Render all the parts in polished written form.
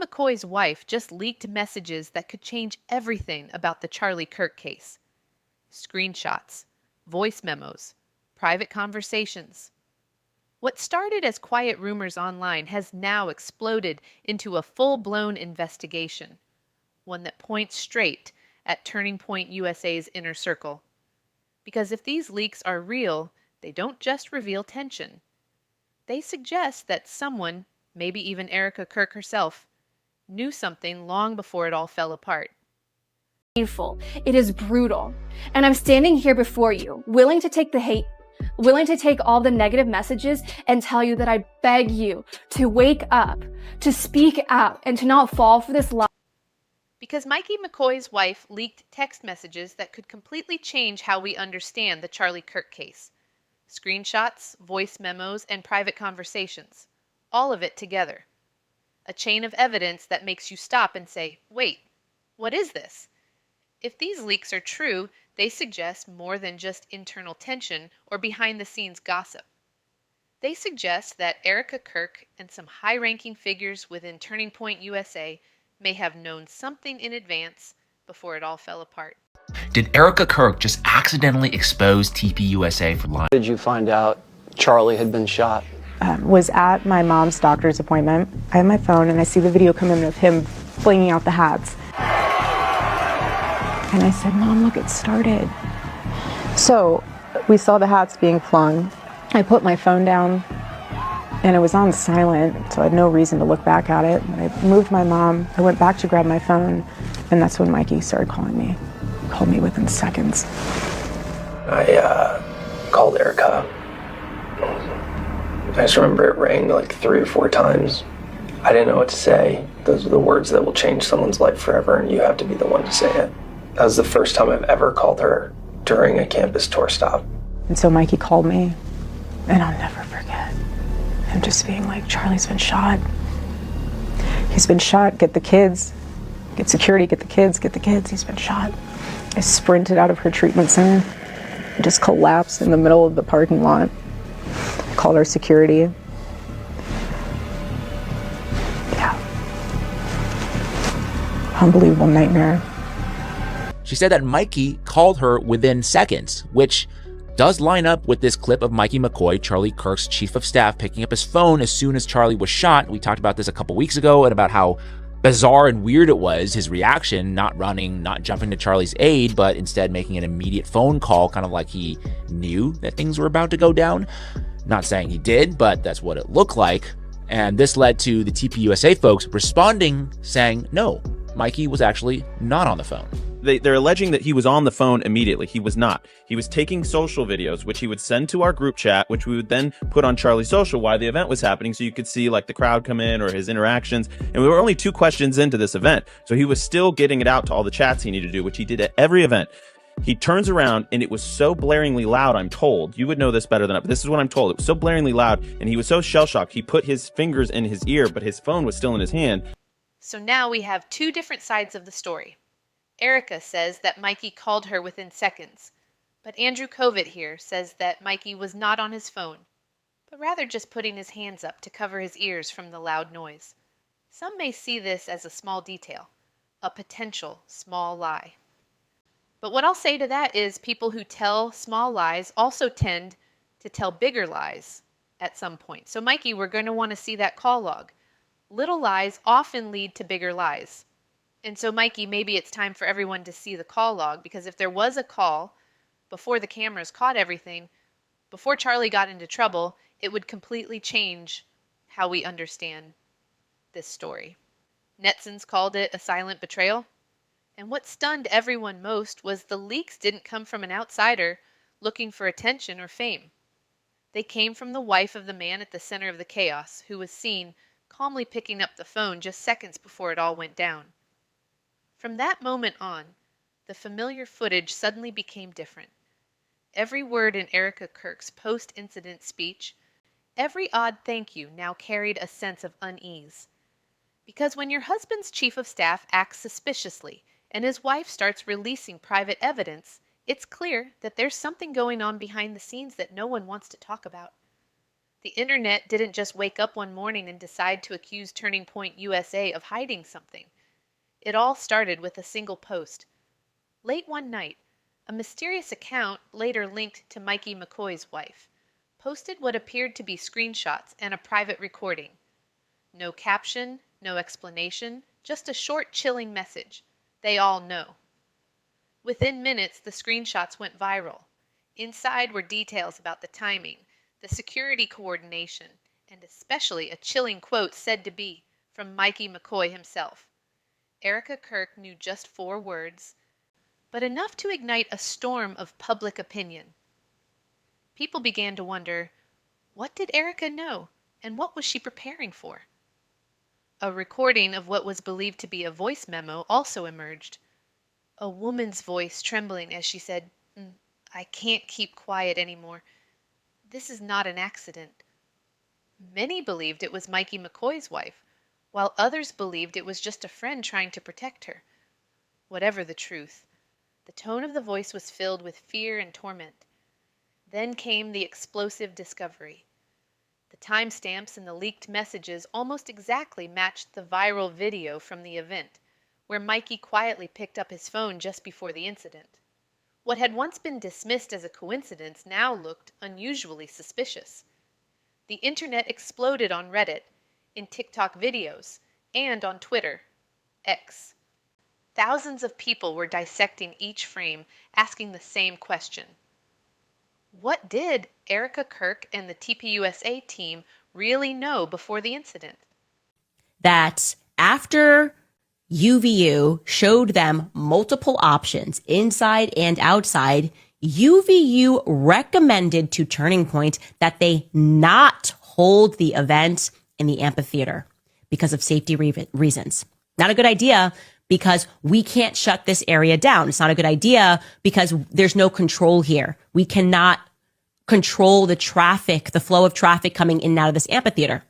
McCoy's wife just leaked messages that could change everything about the Charlie Kirk case. Screenshots, voice memos, private conversations. What started as quiet rumors online has now exploded into a full-blown investigation, one that points straight at Turning Point USA's inner circle. Because if these leaks are real, they don't just reveal tension. They suggest that someone, maybe even Erika Kirk herself, knew something long before it all fell apart. Painful. It is brutal. And I'm standing here before you, willing to take the hate, willing to take all the negative messages and tell you that I beg you to wake up, to speak out, and to not fall for this lie. Because Mikey McCoy's wife leaked text messages that could completely change how we understand the Charlie Kirk case. Screenshots, voice memos, and private conversations. All of it together. A chain of evidence that makes you stop and say, wait, what is this? If these leaks are true, they suggest more than just internal tension or behind-the-scenes gossip. They suggest that Erika Kirk and some high-ranking figures within Turning Point USA may have known something in advance before it all fell apart. Did Erika Kirk just accidentally expose TPUSA for lying? Did you find out Charlie had been shot? Was at my mom's doctor's appointment. I have my phone and I see the video come in of him flinging out the hats. And I said, Mom, look, it started. So we saw the hats being flung. I put my phone down and it was on silent, so I had no reason to look back at it. I moved my mom, I went back to grab my phone, and that's when Mikey started calling me. He called me within seconds. I called Erica. I just remember it rang like 3 or 4 times. I didn't know what to say. Those are the words that will change someone's life forever, and you have to be the one to say it. That was the first time I've ever called her during a campus tour stop. And so Mikey called me, and I'll never forget him just being like, Charlie's been shot. He's been shot, get the kids. Get security, get the kids, he's been shot. I sprinted out of her treatment center, just collapsed in the middle of the parking lot. Called our security. Yeah. Unbelievable nightmare. She said that Mikey called her within seconds, which does line up with this clip of Mikey McCoy, Charlie Kirk's chief of staff, picking up his phone as soon as Charlie was shot. We talked about this a couple weeks ago and about how bizarre and weird it was, his reaction, not running, not jumping to Charlie's aid, but instead making an immediate phone call, kind of like he knew that things were about to go down. Not saying he did, but that's what it looked like. And this led to the TPUSA folks responding, saying, no, Mikey was actually not on the phone. They're alleging that he was on the phone immediately. He was not. He was taking social videos, which he would send to our group chat, which we would then put on Charlie's social while the event was happening, so you could see like the crowd come in or his interactions. And we were only 2 questions into this event, so he was still getting it out to all the chats he needed to do, which he did at every event. He turns around and it was so blaringly loud, I'm told. You would know this better than I, but this is what I'm told. It was so blaringly loud and he was so shell-shocked, he put his fingers in his ear, but his phone was still in his hand. So now we have 2 different sides of the story. Erica says that Mikey called her within seconds, but Andrew Covitt here says that Mikey was not on his phone, but rather just putting his hands up to cover his ears from the loud noise. Some may see this as a small detail, a potential small lie. But what I'll say to that is people who tell small lies also tend to tell bigger lies at some point. So Mikey, we're going to want to see that call log. Little lies often lead to bigger lies. And so, Mikey, maybe it's time for everyone to see the call log, because if there was a call before the cameras caught everything, before Charlie got into trouble, it would completely change how we understand this story. Netsons called it a silent betrayal. And what stunned everyone most was the leaks didn't come from an outsider looking for attention or fame. They came from the wife of the man at the center of the chaos, who was seen calmly picking up the phone just seconds before it all went down. From that moment on, the familiar footage suddenly became different. Every word in Erika Kirk's post-incident speech, every odd thank you now carried a sense of unease. Because when your husband's chief of staff acts suspiciously and his wife starts releasing private evidence, it's clear that there's something going on behind the scenes that no one wants to talk about. The internet didn't just wake up one morning and decide to accuse Turning Point USA of hiding something. It all started with a single post. Late one night, a mysterious account, later linked to Mikey McCoy's wife, posted what appeared to be screenshots and a private recording. No caption, no explanation, just a short, chilling message. They all know. Within minutes, the screenshots went viral. Inside were details about the timing, the security coordination, and especially a chilling quote said to be from Mikey McCoy himself. Erika Kirk knew just 4 words, but enough to ignite a storm of public opinion. People began to wonder, what did Erika know, and what was she preparing for? A recording of what was believed to be a voice memo also emerged. A woman's voice trembling as she said, "I can't keep quiet anymore. This is not an accident." Many believed it was Mikey McCoy's wife, while others believed it was just a friend trying to protect her. Whatever the truth, the tone of the voice was filled with fear and torment. Then came the explosive discovery. The timestamps in the leaked messages almost exactly matched the viral video from the event, where Mikey quietly picked up his phone just before the incident. What had once been dismissed as a coincidence now looked unusually suspicious. The internet exploded on Reddit, in TikTok videos, and on Twitter, X. Thousands of people were dissecting each frame, asking the same question. What did Erika Kirk and the TPUSA team really know before the incident? That after UVU showed them multiple options inside and outside, UVU recommended to Turning Point that they not hold the event in the amphitheater because of safety reasons. Not a good idea because we can't shut this area down. It's not a good idea because there's no control here. We cannot control the traffic, the flow of traffic coming in and out of this amphitheater.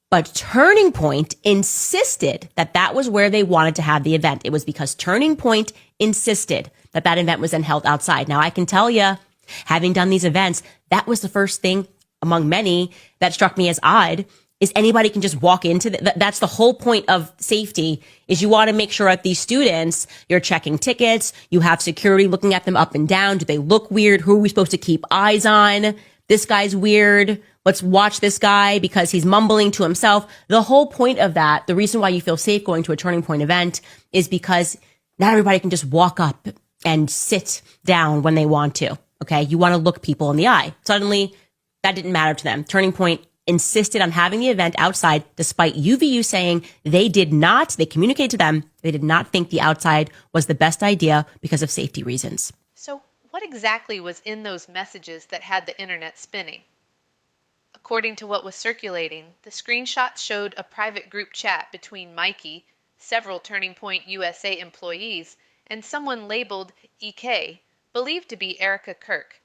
But Turning Point insisted that that was where they wanted to have the event. It was because Turning Point insisted that that event was then held outside. Now, I can tell you, having done these events, that was the first thing among many that struck me as odd, is anybody can just walk into that's the whole point of safety, is you want to make sure that these students, you're checking tickets, you have security looking at them up and down. Do they look weird? Who are we supposed to keep eyes on? This guy's weird. Let's watch this guy because he's mumbling to himself. The whole point of that, the reason why you feel safe going to a Turning Point event, is because not everybody can just walk up and sit down when they want to. Okay. You want to look people in the eye. Suddenly that didn't matter to them. Turning Point insisted on having the event outside, despite UVU saying they communicated to them, they did not think the outside was the best idea because of safety reasons. So what exactly was in those messages that had the internet spinning? According to what was circulating, the screenshots showed a private group chat between Mikey, several Turning Point USA employees, and someone labeled EK, believed to be Erika Kirk.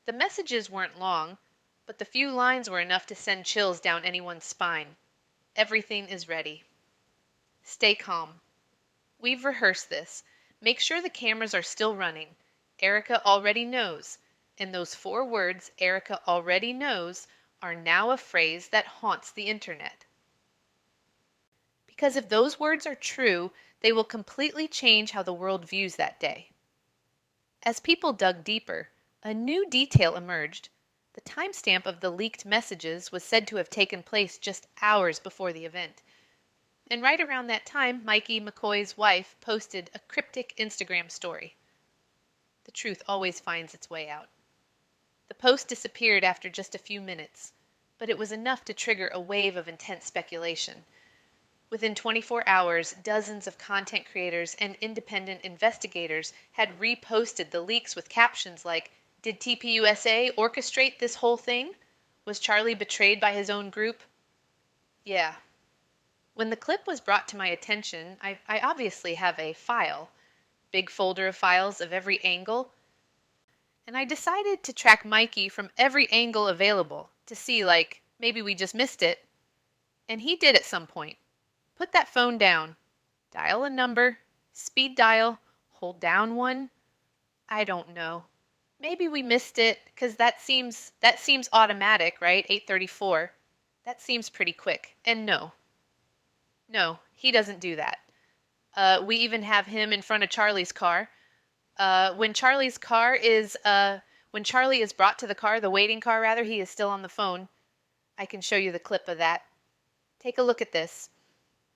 The messages weren't long, but the few lines were enough to send chills down anyone's spine. Everything is ready. Stay calm. We've rehearsed this. Make sure the cameras are still running. Erika already knows. And those 4 words, Erika already knows, are now a phrase that haunts the internet. Because if those words are true, they will completely change how the world views that day. As people dug deeper, a new detail emerged. The timestamp of the leaked messages was said to have taken place just hours before the event. And right around that time, Mikey McCoy's wife posted a cryptic Instagram story. The truth always finds its way out. The post disappeared after just a few minutes, but it was enough to trigger a wave of intense speculation. Within 24 hours, dozens of content creators and independent investigators had reposted the leaks with captions like, "Did TPUSA orchestrate this whole thing? Was Charlie betrayed by his own group?" Yeah. When the clip was brought to my attention, I obviously have a file, big folder of files of every angle, and I decided to track Mikey from every angle available to see, like, maybe we just missed it. And he did at some point. Put that phone down. Dial a number. Speed dial. Hold down one. I don't know. Maybe we missed it because that seems automatic, right? 8:34. That seems pretty quick. And no, he doesn't do that. We even have him in front of Charlie's car. When Charlie is brought to the car, the waiting car rather, he is still on the phone. I can show you the clip of that. Take a look at this.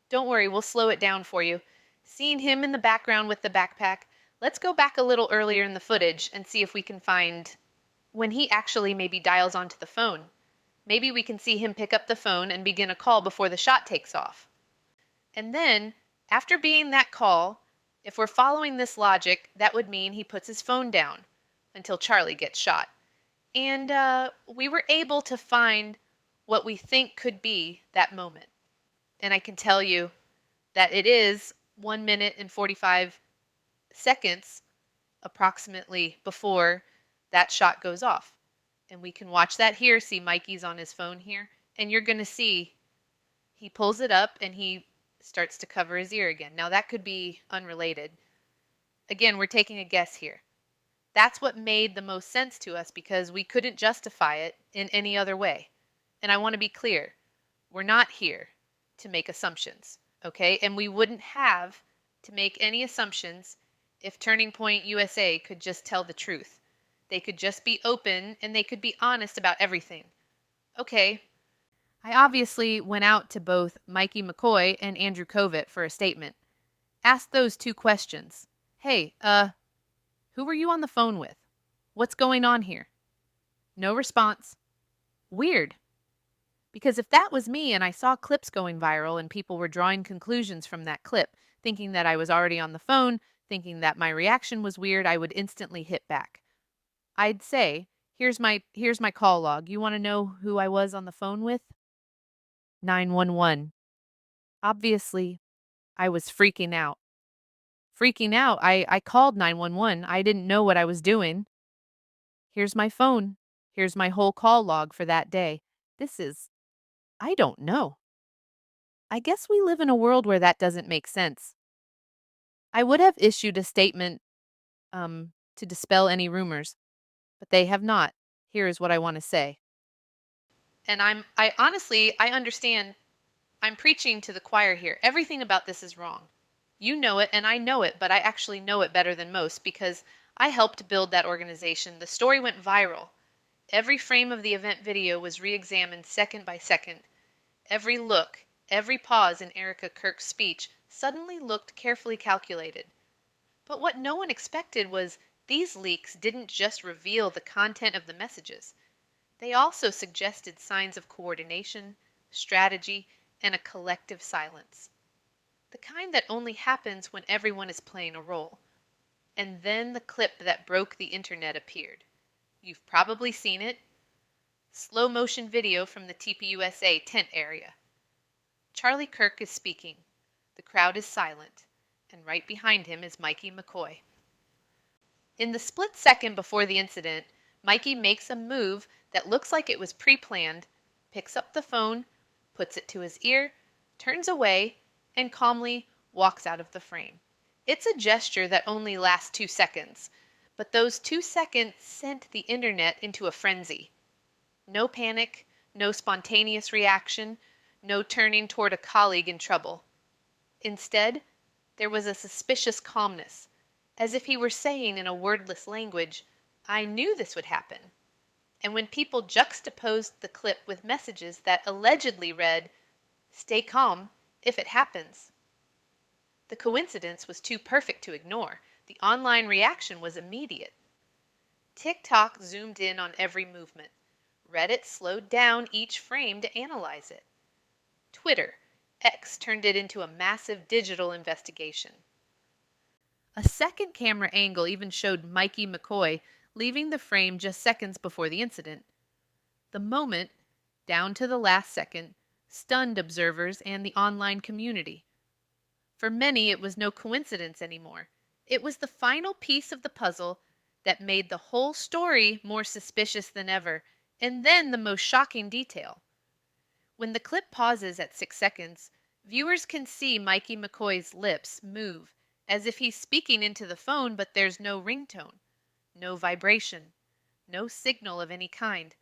Don't worry, we'll slow it down for you. Seeing him in the background with the backpack, let's go back a little earlier in the footage and see if we can find when he actually maybe dials onto the phone. Maybe we can see him pick up the phone and begin a call before the shot takes off. And then, after being that call, if we're following this logic, that would mean he puts his phone down until Charlie gets shot. And we were able to find what we think could be that moment. And I can tell you that it is 1 minute and 45 seconds approximately before that shot goes off. And we can watch that here, see Mikey's on his phone here, and you're going to see he pulls it up and he starts to cover his ear again. Now that could be unrelated. Again, we're taking a guess here. That's what made the most sense to us because we couldn't justify it in any other way. And I want to be clear, we're not here to make assumptions, okay? And we wouldn't have to make any assumptions if Turning Point USA could just tell the truth. They could just be open and they could be honest about everything. Okay, I obviously went out to both Mikey McCoy and Andrew Kovic for a statement. Asked those two questions. Hey, who were you on the phone with? What's going on here? No response. Weird. Because if that was me and I saw clips going viral and people were drawing conclusions from that clip, thinking that I was already on the phone, thinking that my reaction was weird, I would instantly hit back. I'd say, here's my call log. You want to know who I was on the phone with? 911. Obviously, I was freaking out. I called 911. I didn't know what I was doing. Here's my phone. Here's my whole call log for that day. I don't know. I guess we live in a world where that doesn't make sense. I would have issued a statement to dispel any rumors, but they have not. Here is what I want to say. And I honestly understand I'm preaching to the choir here. Everything about this is wrong. You know it and I know it, but I actually know it better than most because I helped build that organization. The story went viral. Every frame of the event video was re-examined second by second. Every look, every pause in Erika Kirk's speech suddenly looked carefully calculated. But what no one expected was these leaks didn't just reveal the content of the messages. They also suggested signs of coordination, strategy, and a collective silence. The kind that only happens when everyone is playing a role. And then the clip that broke the internet appeared. You've probably seen it. Slow motion video from the TPUSA tent area. Charlie Kirk is speaking. The crowd is silent, and right behind him is Mikey McCoy. In the split second before the incident, Mikey makes a move that looks like it was pre-planned, picks up the phone, puts it to his ear, turns away, and calmly walks out of the frame. It's a gesture that only lasts 2 seconds, but those 2 seconds sent the internet into a frenzy. No panic, no spontaneous reaction, no turning toward a colleague in trouble. Instead, there was a suspicious calmness, as if he were saying in a wordless language, I knew this would happen. And when people juxtaposed the clip with messages that allegedly read, stay calm if it happens. The coincidence was too perfect to ignore. The online reaction was immediate. TikTok zoomed in on every movement. Reddit slowed down each frame to analyze it. Twitter, X turned it into a massive digital investigation. A second camera angle even showed Mikey McCoy leaving the frame just seconds before the incident. The moment, down to the last second, stunned observers and the online community. For many, it was no coincidence anymore. It was the final piece of the puzzle that made the whole story more suspicious than ever, and then the most shocking detail. When the clip pauses at 6 seconds, viewers can see Mikey McCoy's lips move as if he's speaking into the phone, but there's no ringtone, no vibration, no signal of any kind.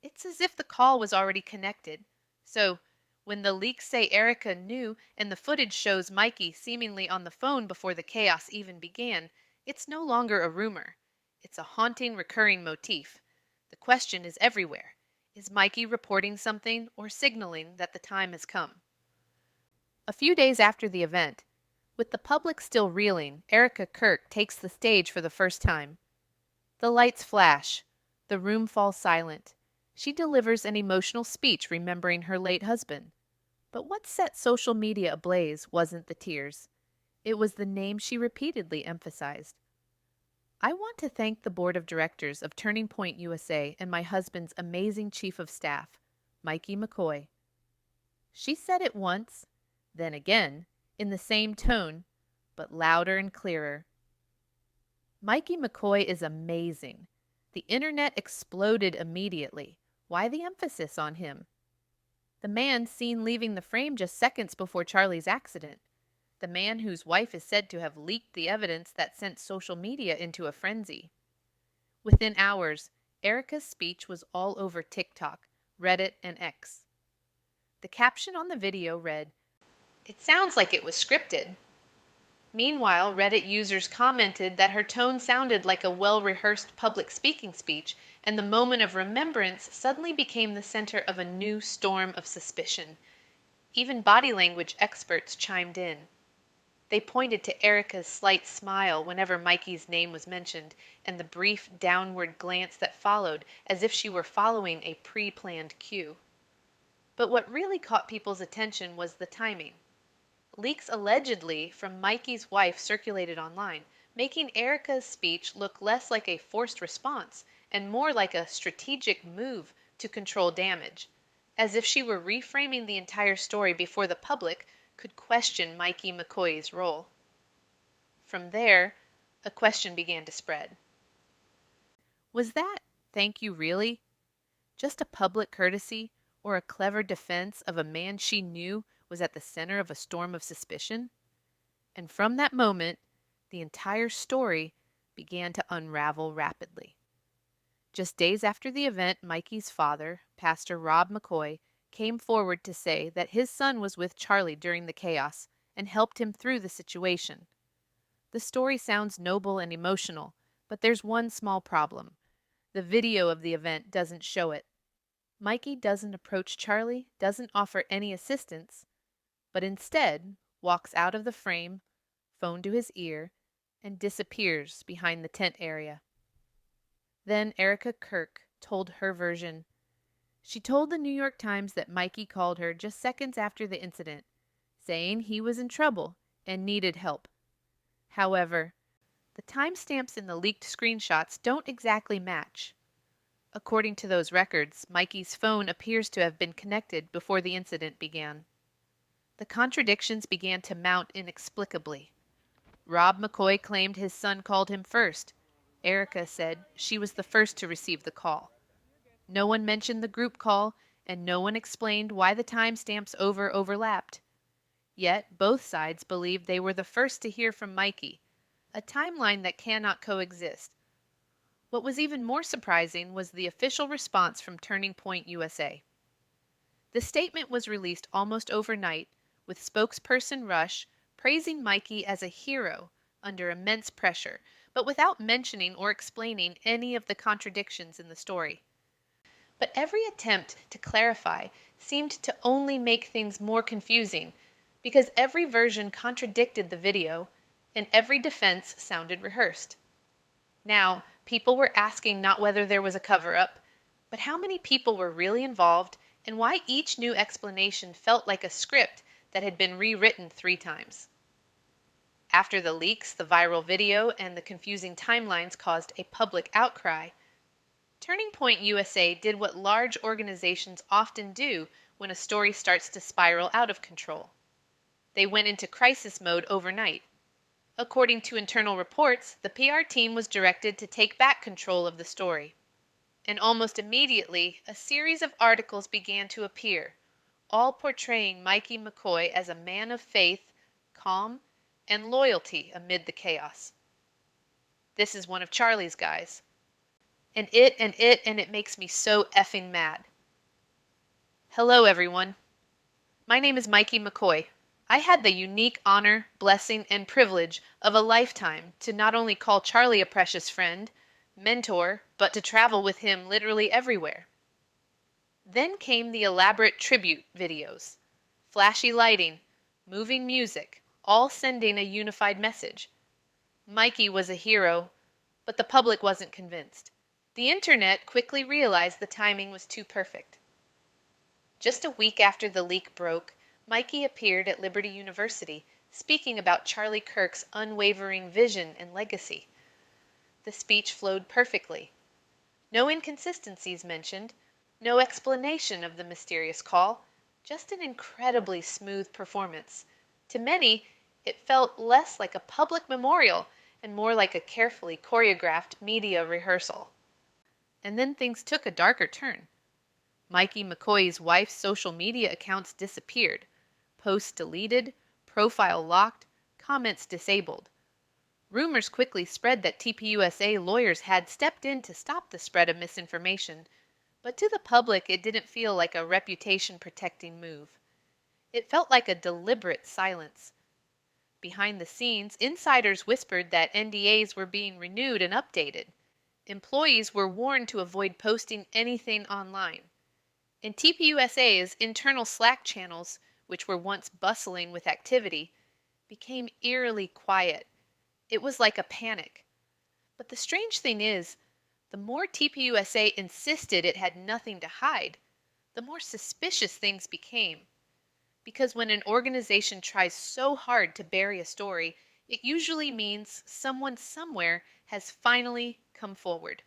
It's as if the call was already connected. So, when the leaks say Erika knew and the footage shows Mikey seemingly on the phone before the chaos even began, it's no longer a rumor. It's a haunting, recurring motif. The question is everywhere. Is Mikey reporting something or signaling that the time has come? A few days after the event, with the public still reeling, Erica Kirk takes the stage for the first time. The lights flash. The room falls silent. She delivers an emotional speech remembering her late husband. But what set social media ablaze wasn't the tears. It was the name she repeatedly emphasized. I want to thank the board of directors of Turning Point USA and my husband's amazing chief of staff, Mikey McCoy. She said it once, then again, in the same tone, but louder and clearer. Mikey McCoy is amazing. The internet exploded immediately. Why the emphasis on him? The man seen leaving the frame just seconds before Charlie's accident. The man whose wife is said to have leaked the evidence that sent social media into a frenzy. Within hours, Erika's speech was all over TikTok, Reddit, and X. The caption on the video read, "It sounds like it was scripted." Meanwhile, Reddit users commented that her tone sounded like a well-rehearsed public speaking speech, and the moment of remembrance suddenly became the center of a new storm of suspicion. Even body language experts chimed in. They pointed to Erika's slight smile whenever Mikey's name was mentioned, and the brief downward glance that followed, as if she were following a pre-planned cue. But what really caught people's attention was the timing. Leaks allegedly from Mikey's wife circulated online, making Erika's speech look less like a forced response and more like a strategic move to control damage, as if she were reframing the entire story before the public could question Mikey McCoy's role. From there, a question began to spread. Was that "thank you" really just a public courtesy or a clever defense of a man she knew was at the center of a storm of suspicion? And from that moment, the entire story began to unravel rapidly. Just days after the event, Mikey's father, Pastor Rob McCoy, came forward to say that his son was with Charlie during the chaos and helped him through the situation. The story sounds noble and emotional, but there's one small problem. The video of the event doesn't show it. Mikey doesn't approach Charlie, doesn't offer any assistance, but instead walks out of the frame, phone to his ear, and disappears behind the tent area. Then Erika Kirk told her version. She told the New York Times that Mikey called her just seconds after the incident, saying he was in trouble and needed help. However, the timestamps in the leaked screenshots don't exactly match. According to those records, Mikey's phone appears to have been connected before the incident began. The contradictions began to mount inexplicably. Rob McCoy claimed his son called him first. Erika said she was the first to receive the call. No one mentioned the group call, and no one explained why the timestamps overlapped. Yet both sides believed they were the first to hear from Mikey, a timeline that cannot coexist. What was even more surprising was the official response from Turning Point USA. The statement was released almost overnight, with spokesperson Rush praising Mikey as a hero under immense pressure, but without mentioning or explaining any of the contradictions in the story. But every attempt to clarify seemed to only make things more confusing, because every version contradicted the video, and every defense sounded rehearsed. Now, people were asking not whether there was a cover-up, but how many people were really involved, and why each new explanation felt like a script that had been rewritten 3 times. After the leaks, the viral video, and the confusing timelines caused a public outcry, Turning Point USA did what large organizations often do when a story starts to spiral out of control. They went into crisis mode overnight. According to internal reports, the PR team was directed to take back control of the story. And almost immediately, a series of articles began to appear, all portraying Mikey McCoy as a man of faith, calm, and loyalty amid the chaos. This is one of Charlie's guys. And it makes me so effing mad. Hello, everyone. My name is Mikey McCoy. I had the unique honor, blessing, and privilege of a lifetime to not only call Charlie a precious friend, mentor, but to travel with him literally everywhere. Then came the elaborate tribute videos, flashy lighting, moving music, all sending a unified message. Mikey was a hero, but the public wasn't convinced. The internet quickly realized the timing was too perfect. Just a week after the leak broke, Mikey appeared at Liberty University, speaking about Charlie Kirk's unwavering vision and legacy. The speech flowed perfectly. No inconsistencies mentioned, no explanation of the mysterious call, just an incredibly smooth performance. To many, it felt less like a public memorial and more like a carefully choreographed media rehearsal. And then things took a darker turn. Mikey McCoy's wife's social media accounts disappeared, posts deleted, profile locked, comments disabled. Rumors quickly spread that TPUSA lawyers had stepped in to stop the spread of misinformation, but to the public it didn't feel like a reputation-protecting move. It felt like a deliberate silence. Behind the scenes, insiders whispered that NDAs were being renewed and updated. Employees were warned to avoid posting anything online. And TPUSA's internal Slack channels, which were once bustling with activity, became eerily quiet. It was like a panic. But the strange thing is, the more TPUSA insisted it had nothing to hide, the more suspicious things became. Because when an organization tries so hard to bury a story, it usually means someone somewhere has finally come forward.